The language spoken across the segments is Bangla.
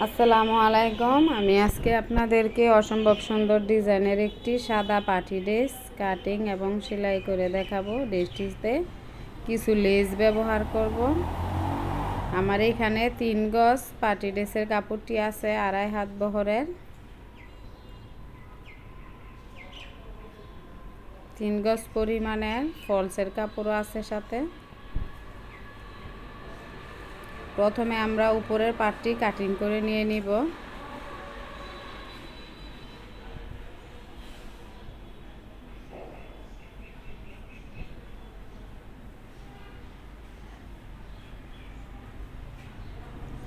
আসসালামু আলাইকুম। আমি আজকে আপনাদেরকে অসম্ভব সুন্দর ডিজাইনের একটি সাদা পার্টি ড্রেস কাটিং এবং সেলাই করে দেখাবো। ড্রেসটিতে কিছু লেস ব্যবহার করব। আমার এখানে 3 গজ পার্টি ড্রেসের কাপড়টি আছে 2.5 হাত বহরের। 3 গজ পরিমাণের ফলসের কাপড়ও আছে সাথে। প্রথমে আমরা উপরের পার্টটি কাটিং করে নিয়ে নিব।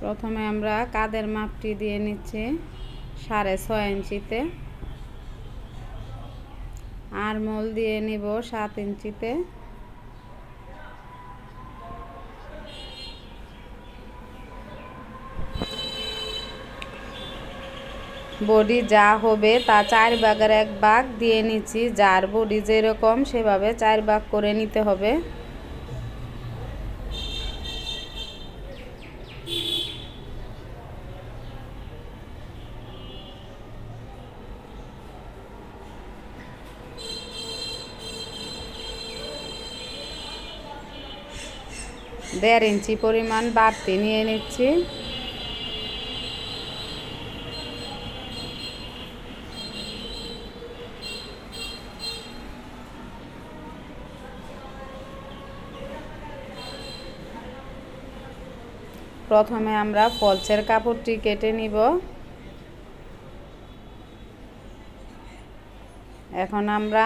প্রথমে আমরা কাঁধের মাপটি দিয়ে নিচ্ছি 6.5 ইঞ্চিতে, আরমোল দিয়ে নিব 7 ইঞ্চিতে, বডি যা হবে তা 4 ভাগের 1 ভাগ দিয়ে নিচ্ছি। যার বডি যেরকম সেভাবে 4 ভাগ করে নিতে হবে। দেড় ইঞ্চি পরিমাণ বাড়তি নিয়ে নিচ্ছি। প্রথমে আমরা ফলসের কাপড়টি কেটে নিব। এখন আমরা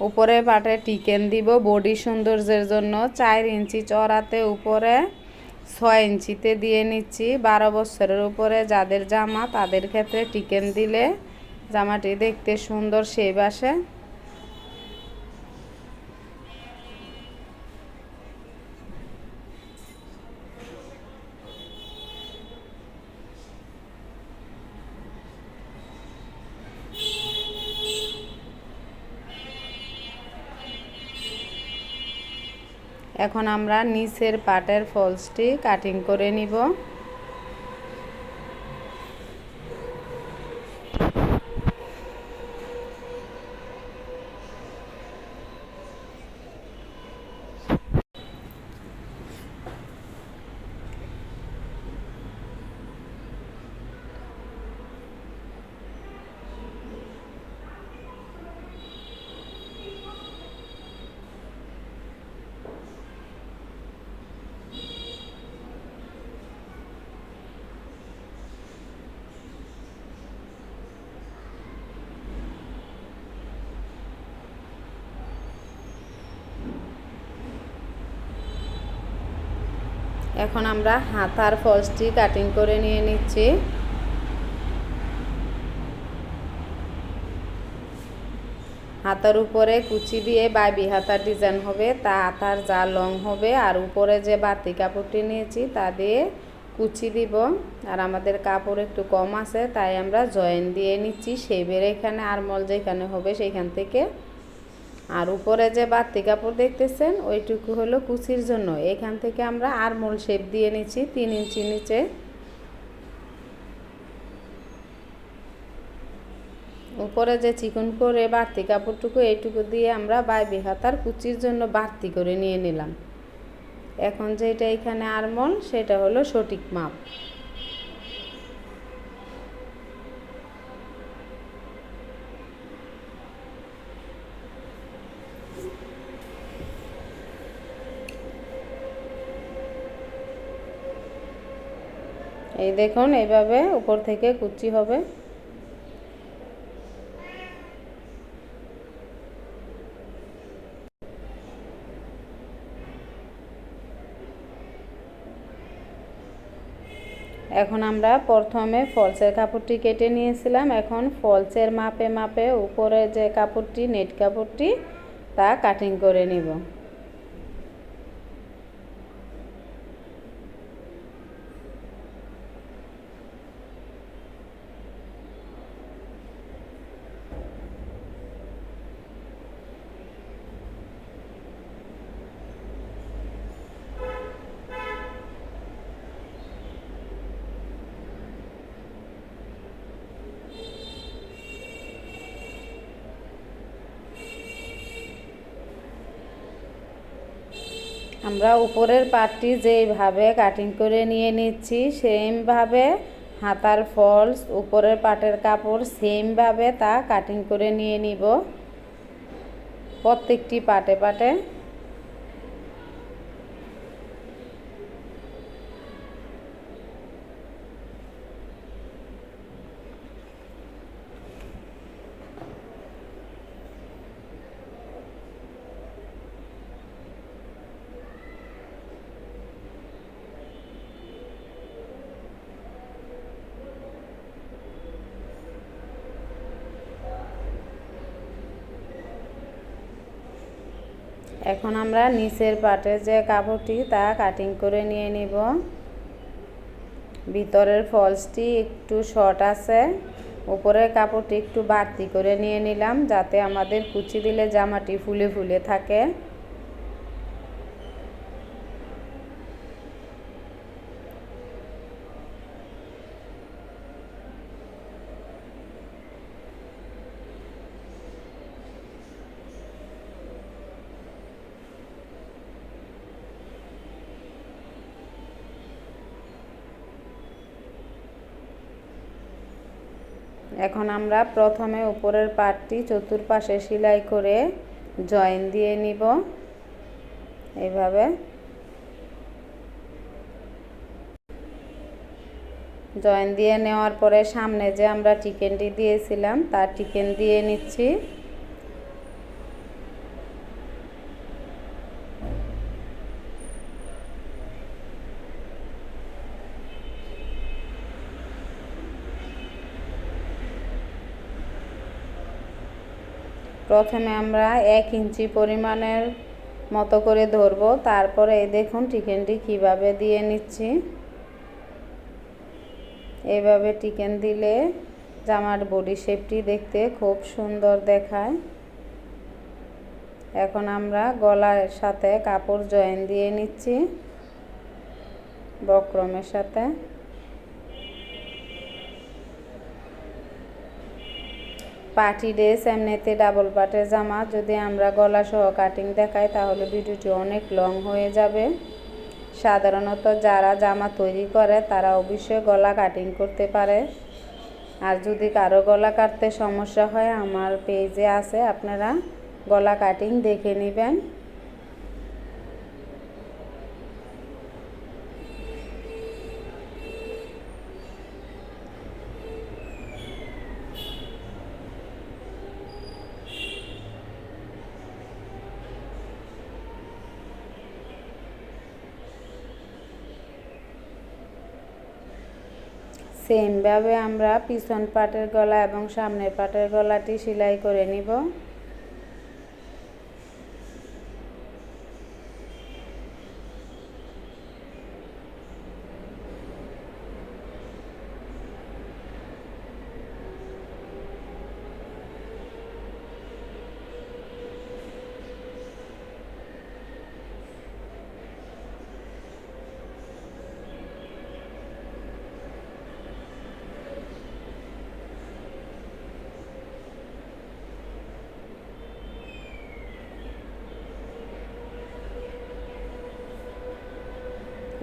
উপরের পাটে টিকেন দিব বডি সৌন্দর্যের জন্য। 4 ইঞ্চি চড়াতে উপরে 6 ইঞ্চিতে দিয়ে নিচ্ছি। 12 বছরের উপরে যাদের জামা তাদের ক্ষেত্রে টিকেন দিলে জামাটি দেখতে সুন্দর শেপ আসে। এখন আমরা নিচের পাটের ফলসটি কাটিং করে নিব। এখন আমরা হাতার ফলসটি কাটিং করে নিয়ে নিচ্ছি। হাতার উপরে কুচি দিয়ে বাইবি হাতার ডিজাইন হবে, তা হাতার যা লং হবে আর উপরে যে বাড়তি কাপড়টি নিয়েছি তা দিয়ে কুচি দিব। আর আমাদের কাপড় একটু কম আছে তাই আমরা জয়েন দিয়ে নিচ্ছি শেপের এখানে, আরমল যেখানে হবে সেইখান থেকে। আর উপরে যে বাড়তি কাপড় দেখতেছেন ওইটুকু হলো কুচির জন্য। এখান থেকে আমরা আরমোল শেপ দিয়ে নিচ্ছি 3 ইঞ্চি নিচে। উপরে যে চিকন করে বাড়তি কাপড়টুকু এইটুকু দিয়ে আমরা বাইবি হাতার কুচির জন্য বাড়তি করে নিয়ে নিলাম। এখন যেটা এখানে আরমোল সেটা হলো সঠিক মাপ। এই দেখুন এইভাবে উপর থেকে কুচি হবে। এখন আমরা প্রথমে ফলসের কাপড়টি কেটে নিয়েছিলাম। এখন ফলসের মাপে মাপে উপরে যে কাপড়টি নেট কাপড়টি তা কাটিং করে নিব। আমরা উপরের পার্টটি যেইভাবে কাটিং করে নিয়ে নিচ্ছি সেমভাবে হাতার ফলস উপরের পাটের কাপড় সেমভাবে তা কাটিং করে নিয়ে নিব প্রত্যেকটি পাটে পাটে। এখন আমরা নিচের পাটের যে কাপড়টি তা কাটিং করে নিয়ে নিব। ভিতরের ফলসটি একটু শর্ট আছে, উপরের কাপড়টি একটু বাড়তি করে নিয়ে নিলাম যাতে আমাদের কুচি দিলে জামাটি ফুলে ফুলে থাকে। এখন আমরা প্রথমে উপরের পাটটি চতুর্পাশে সেলাই করে জয়েন দিয়ে নিব এইভাবে। জয়েন দিয়ে নেওয়ার পরে সামনে যে আমরা চিকেনটি দিয়েছিলাম তার চিকেন দিয়ে নিচ্ছি। প্রথমে আমরা 1 ইঞ্চি পরিমাণের মতো করে ধরব, তারপরে এই দেখুন চিকেনটি কিভাবে দিয়ে নিচ্ছি। এইভাবে চিকেন দিলে জামার বডি শেপটি দেখতে খুব সুন্দর দেখায়। এখন আমরা গলার সাথে কাপড় জয়েন দিয়ে নিচ্ছি বক্রমের সাথে। পার্টি ড্রেস এমনিতে ডাবল পাটের জামা যদি আমরা গলা সহ কাটিং দেখাই তাহলে ভিডিওটি অনেক লং হয়ে যাবে। সাধারণত যারা জামা তৈরি করে তারা অবশ্যই গলা কাটিং করতে পারে। আর যদি কারো গলা কাটতে সমস্যা হয় আমার পেজে আছে, আপনারা গলা কাটিং দেখে নেবেন। সেমভাবে আমরা পিছন পাটের গলা এবং সামনের পাটের গলাটি সেলাই করে নিব।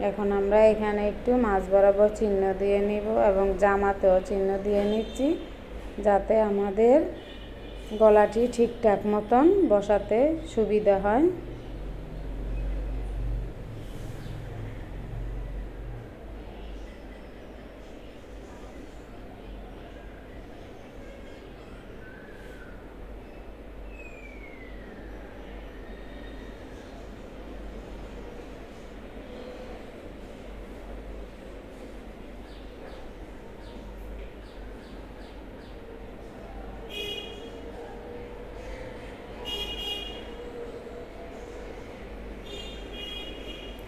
এখন আমরা এখানে একটু মাঝ বরাবর চিহ্ন দিয়ে নিব এবং জামাতেও চিহ্ন দিয়ে নিচ্ছি যাতে আমাদের গলাটি ঠিকঠাক মতন বসাতে সুবিধা হয়।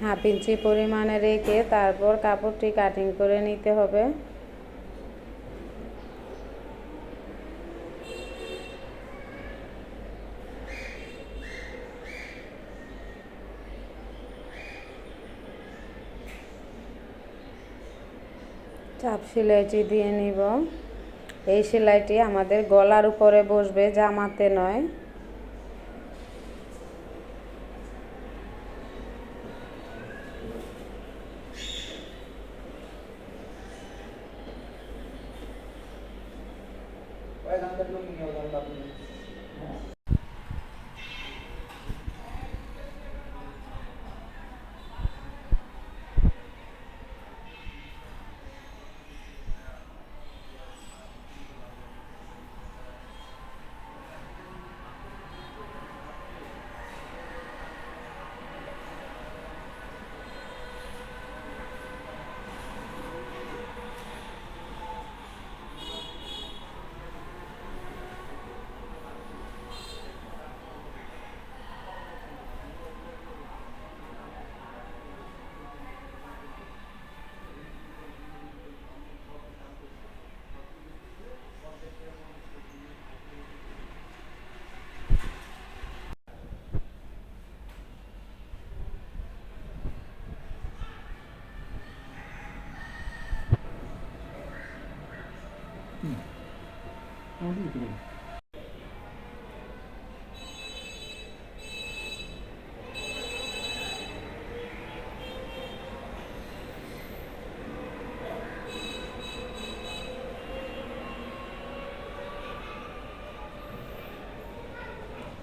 হাফ ইঞ্চি পরিমাণে রেখে তারপর কাপড়টি কাটিং করে নিতে হবে। চাপ সেলাইটি দিয়ে নিব। এই সেলাইটি আমাদের গলার উপরে বসবে, জামাতে নয়।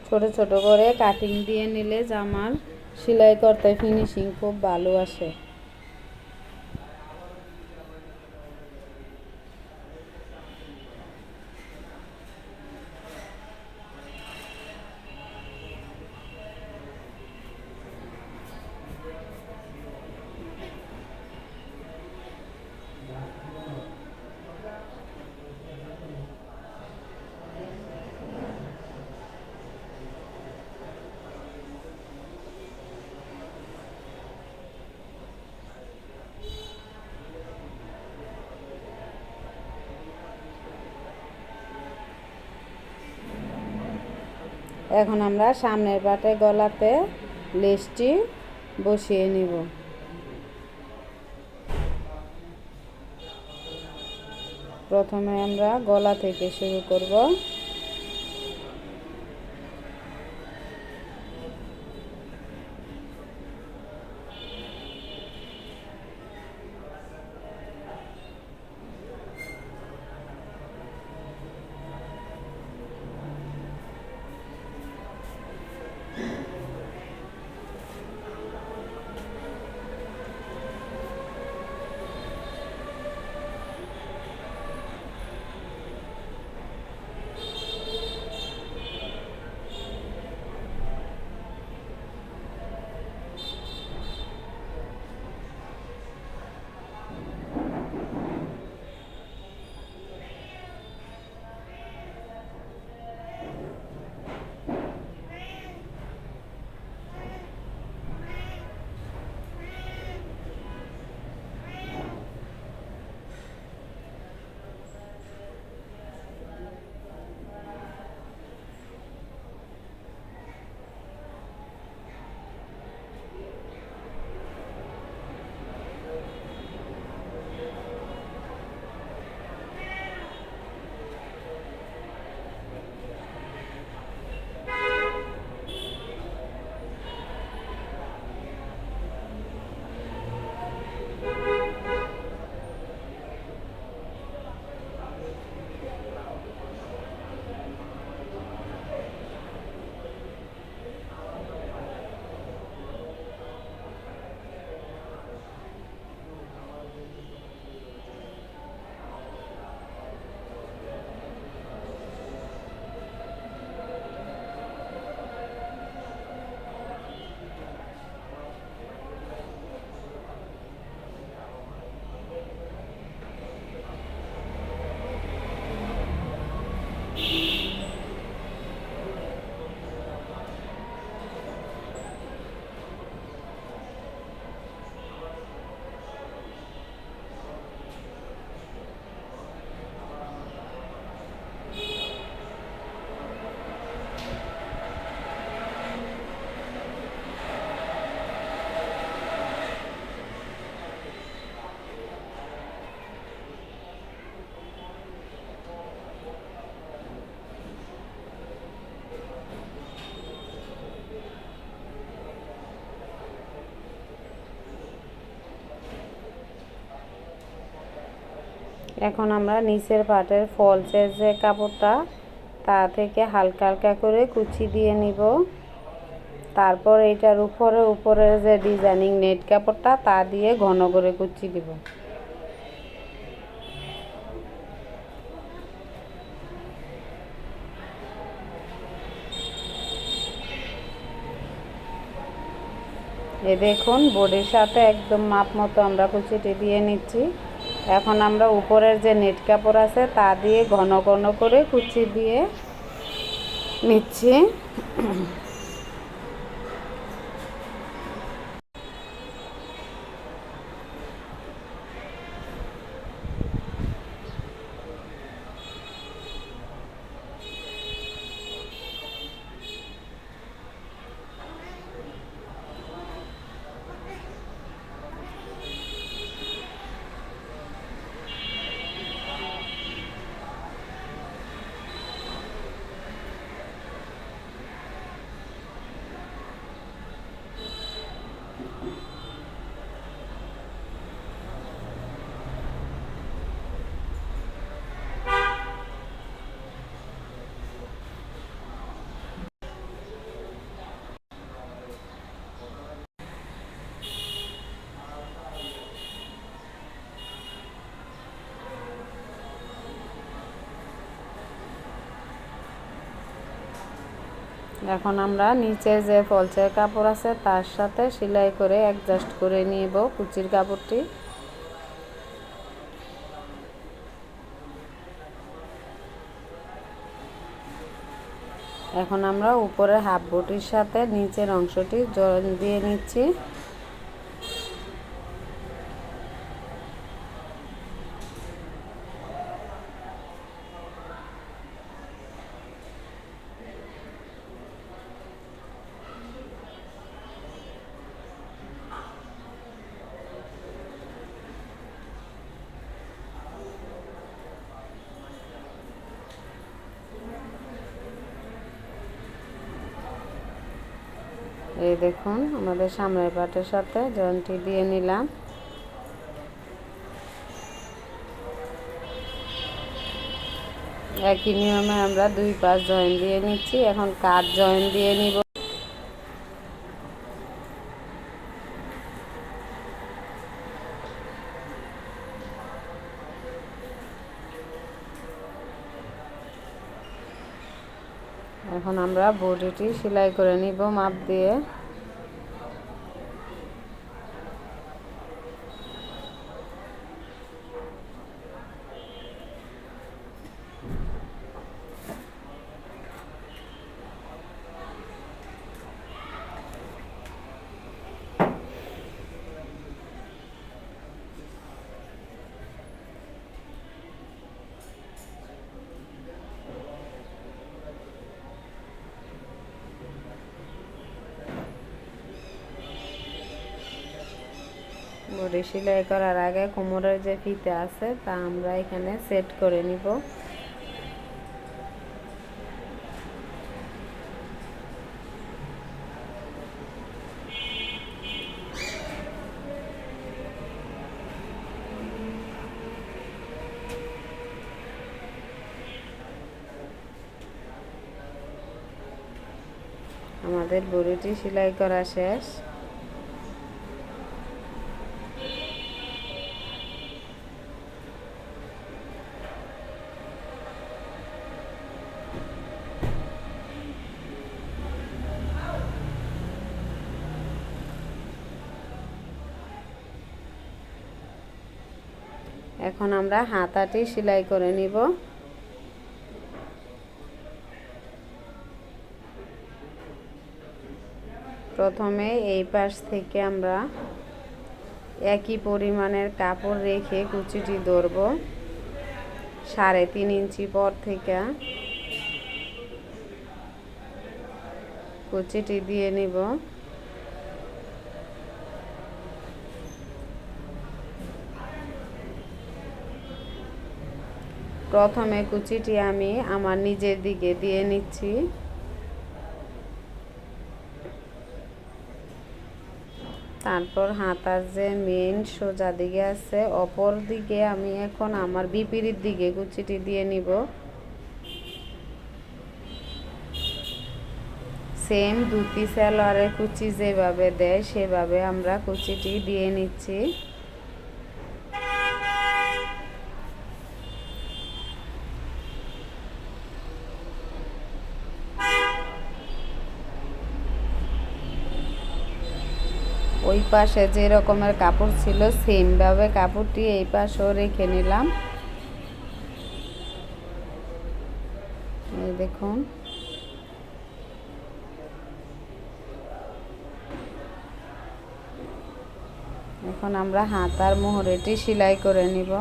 ছোট ছোট করে কাটিং দিয়ে নিলে জামার সেলাই করতে ফিনিশিং খুব ভালো আসে। এখন আমরা সামনের পাটে গলাতে লেসটি বসিয়ে নিব। প্রথমে আমরা গলা থেকে শুরু করব। এখন আমরা নিচের পাটের ফলসের যে কাপড়টা তা থেকে হালকা হালকা করে কুচি দিয়ে নিব। তারপর এটার উপরের যে ডিজাইনিং নেট কাপড়টা তা দিয়ে ঘন করে কুচি দিব। এই দেখুন বডির সাথে একদম মাপ মতো আমরা কুচিটি দিয়ে নিচ্ছি। এখন আমরা উপরের যে নেট কাপড় আছে তা দিয়ে ঘন ঘন করে কুচি দিয়ে নিচ্ছি। এখন আমরা নিচে যে ফলসের কাপড় আছে তার সাথে সেলাই করে অ্যাডজাস্ট করে নিব কুচির কাপড়টি। এখন আমরা উপরে হাফ বটির সাথে নিচের অংশটি জয়েন দিয়ে নিচ্ছি। এই দেখুন আমাদের সামনের পাটের সাথে জয়েন্টটি দিয়ে নিলাম। একই নিয়মে আমরা দুই পাশ জয়েন দিয়ে নিচ্ছি। এখন কাট জয়েন দিয়ে নিব। এখন আমরা বডিটি সেলাই করে নিব মাপ দিয়ে। বডি সেলাই করার আগে কোমরের যে ফিতে আছে তা আমরা এখানে সেট করে নিব। আমাদের বডিটি সেলাই করা শেষ। এখন আমরা হাতাটি সেলাই করে নিব। প্রথমে এই পাশ থেকে আমরা একই পরিমাণের কাপড় রেখে কুচিটি ধরব। 3.5 ইঞ্চি পর থেকে কুচিটি দিয়ে নিব। প্রথমে কুচিটি আমি আমার নিজের দিকে দিয়ে নিচ্ছি। তারপর হাতার যে মেন সোজা দিকে আছে অপর দিকে আমি এখন আমার বিপরীত দিকে কুচিটি দিয়ে নিব। সেম ধুতি সালোয়ারের কুচি যেভাবে দেয় সেভাবে আমরা কুচিটি দিয়ে নিচ্ছি। ওই পাশে যে রকমের কাপড় ছিল সেমভাবে কাপড়টি এই পাশেও রেখে নিলাম। এই দেখুন, এখন আমরা হাতার মোহরেটি সেলাই করে নিব।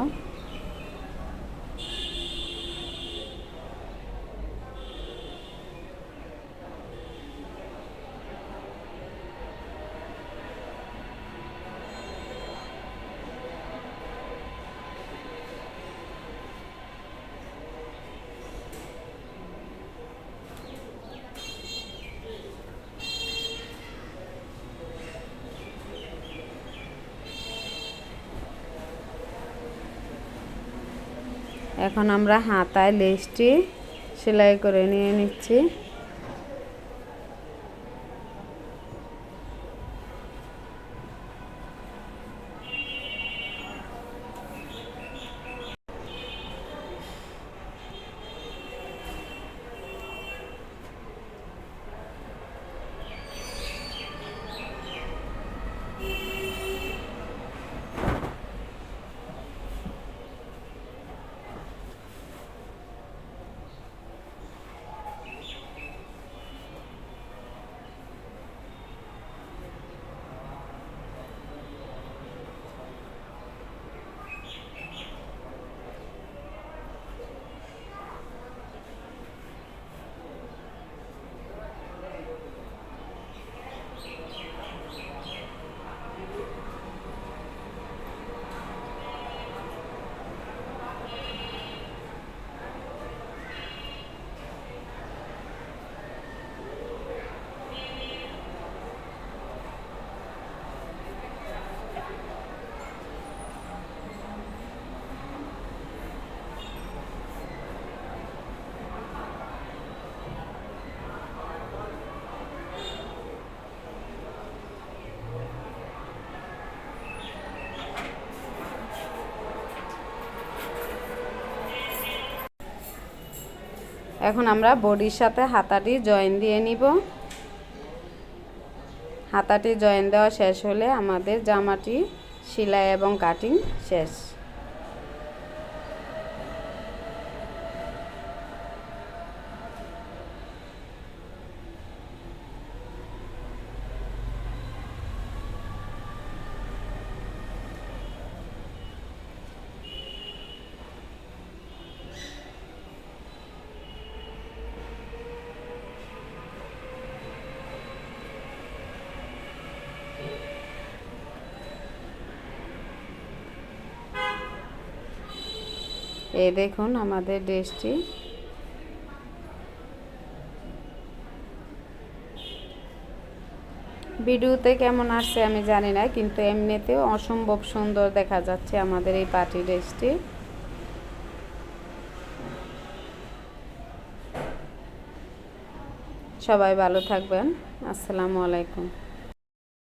এখন আমরা হাতায় লেসটি সেলাই করে নিয়ে নিচ্ছি। এখন আমরা বডির সাথে হাতাটি জয়েন দিয়ে নিব। হাতাটি জয়েন দেওয়া শেষ হলে আমাদের জামাটি সেলাই এবং কাটিং শেষ। এই দেখুন আমাদের ড্রেসটি। ভিডিওতে কেমন আসছে আমি জানি না, কিন্তু এমনিতেও অসম্ভব সুন্দর দেখা যাচ্ছে আমাদের এই পার্টি ড্রেসটি। সবাই ভালো থাকবেন। আসসালামু আলাইকুম।